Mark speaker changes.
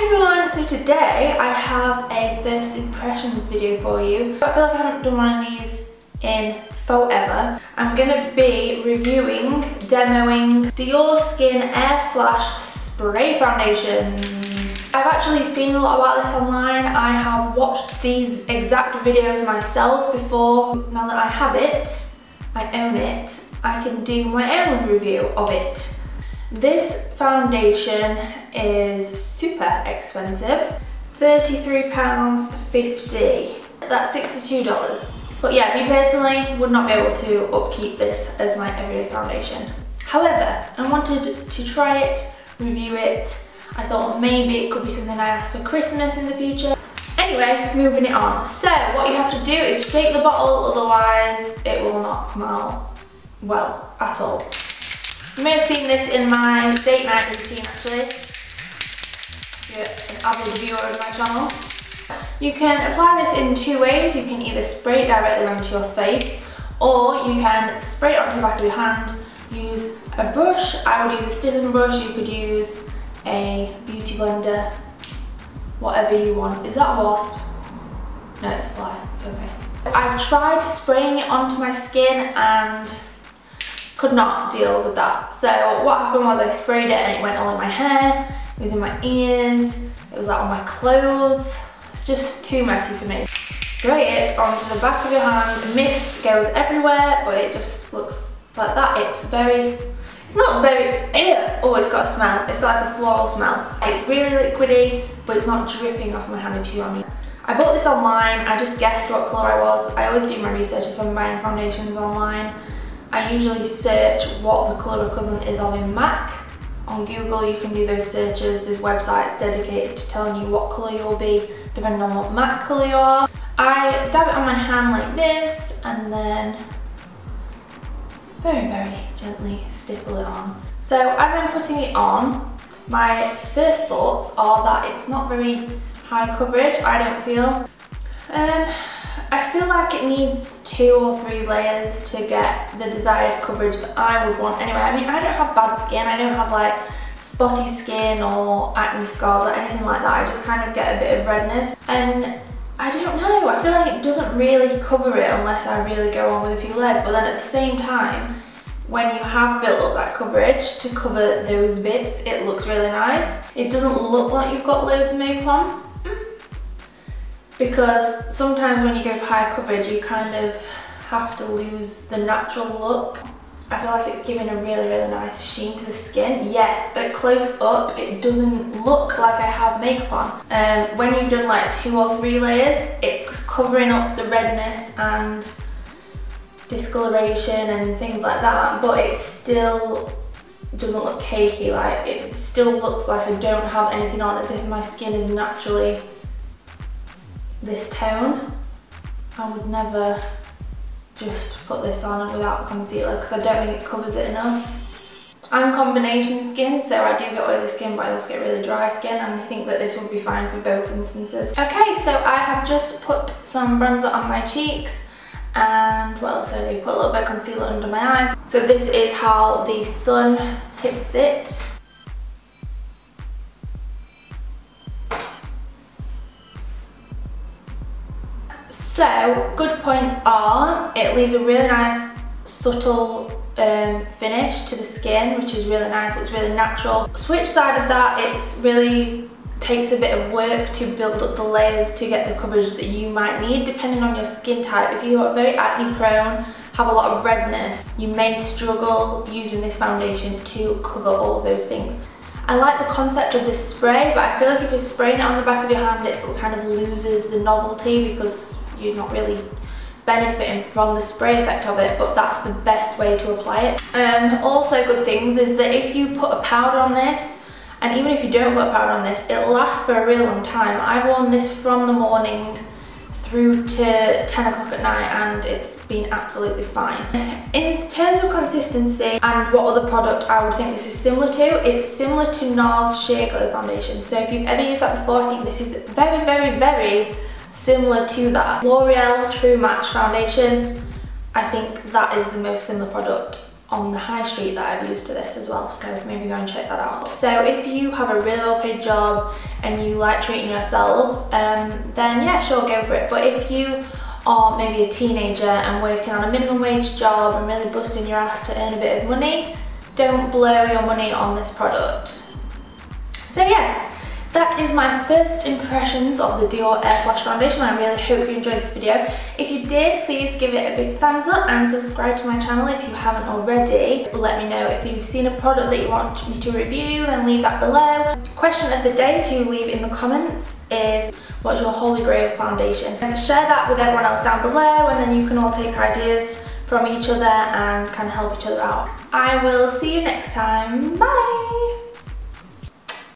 Speaker 1: Hi everyone, so today I have a first impressions video for you. I feel like I haven't done one of these in forever. I'm going to be reviewing, demoing DIOR Skin Air Flash Spray Foundation. I've actually seen a lot about this online. I have watched these exact videos myself before. Now that I have it, I own it, I can do my own review of it. This foundation is super expensive, £33.50. That's $62. But yeah, me personally would not be able to upkeep this as my everyday foundation. However, I wanted to try it, review it. I thought maybe it could be something I ask for Christmas in the future. Anyway, moving it on. So what you have to do is shake the bottle, otherwise it will not smell well at all. You may have seen this in my date night routine actually. If you're an avid viewer of my channel. You can apply this in two ways. You can either spray it directly onto your face, or you can spray it onto the back of your hand, use a brush. I would use a stippling brush, you could use a beauty blender, whatever you want. Is that a wasp? No, it's a fly, it's okay. I've tried spraying it onto my skin and could not deal with that. So what happened was I sprayed it and it went all in my hair, it was in my ears, it was like on my clothes. It's just too messy for me. Spray it onto the back of your hand, mist goes everywhere, but it just looks like that. It's not very, oh, it's got a smell. It's got like a floral smell. It's really liquidy, but it's not dripping off my hand, if you see what I mean. I bought this online, I just guessed what colour I was. I always do my research if I'm buying foundations online. I usually search what the colour equivalent is of in MAC. On Google you can do those searches. There's websites dedicated to telling you what colour you'll be depending on what MAC colour you are. I dab it on my hand like this and then very, very gently stipple it on. So as I'm putting it on, my first thoughts are that it's not very high coverage, I don't feel. I feel like it needs 2 or 3 layers to get the desired coverage that I would want anyway. I mean, I don't have bad skin, I don't have like spotty skin or acne scars or anything like that. I just kind of get a bit of redness and I don't know, I feel like it doesn't really cover it unless I really go on with a few layers. But then at the same time, when you have built up that coverage to cover those bits, it looks really nice. It doesn't look like you've got loads of makeup on. Because sometimes when you go for high coverage, you kind of have to lose the natural look. I feel like it's giving a really, really nice sheen to the skin, yet at close up, it doesn't look like I have makeup on. When you've done like 2 or 3 layers, it's covering up the redness and discoloration and things like that, but it still doesn't look cakey. Like, it still looks like I don't have anything on, as if my skin is naturally this tone. I would never just put this on without concealer because I don't think it covers it enough. I'm combination skin, so I do get oily skin, but I also get really dry skin, and I think that this would be fine for both instances. Okay, so I have just put some bronzer on my cheeks, and what else I do? Put a little bit of concealer under my eyes. So this is how the sun hits it. So, good points are, it leaves a really nice, subtle finish to the skin, which is really nice, looks really natural. Switch side of that, it's really takes a bit of work to build up the layers to get the coverage that you might need, depending on your skin type. If you are very acne prone, have a lot of redness, you may struggle using this foundation to cover all of those things. I like the concept of this spray, but I feel like if you're spraying it on the back of your hand, it kind of loses the novelty because you're not really benefiting from the spray effect of it, but that's the best way to apply it. Also good things is that if you put a powder on this, and even if you don't put a powder on this, it lasts for a really long time. I've worn this from the morning through to 10 o'clock at night and it's been absolutely fine. In terms of consistency and what other product I would think this is similar to, it's similar to NARS Sheer Glow Foundation. So if you've ever used that before, I think this is very, very, very similar to that. L'Oreal True Match Foundation, I think that is the most similar product on the high street that I've used to this as well, so maybe go and check that out. So if you have a really well paid job and you like treating yourself, then yeah, sure, go for it. But if you are maybe a teenager and working on a minimum wage job and really busting your ass to earn a bit of money, don't blow your money on this product. So yes, that is my first impressions of the DIOR AirFlash foundation. I really hope you enjoyed this video. If you did, please give it a big thumbs up and subscribe to my channel if you haven't already. Let me know if you've seen a product that you want me to review, then leave that below. Question of the day to leave in the comments is, what's your holy grail foundation? And share that with everyone else down below, and then you can all take ideas from each other and kind of help each other out. I will see you next time. Bye!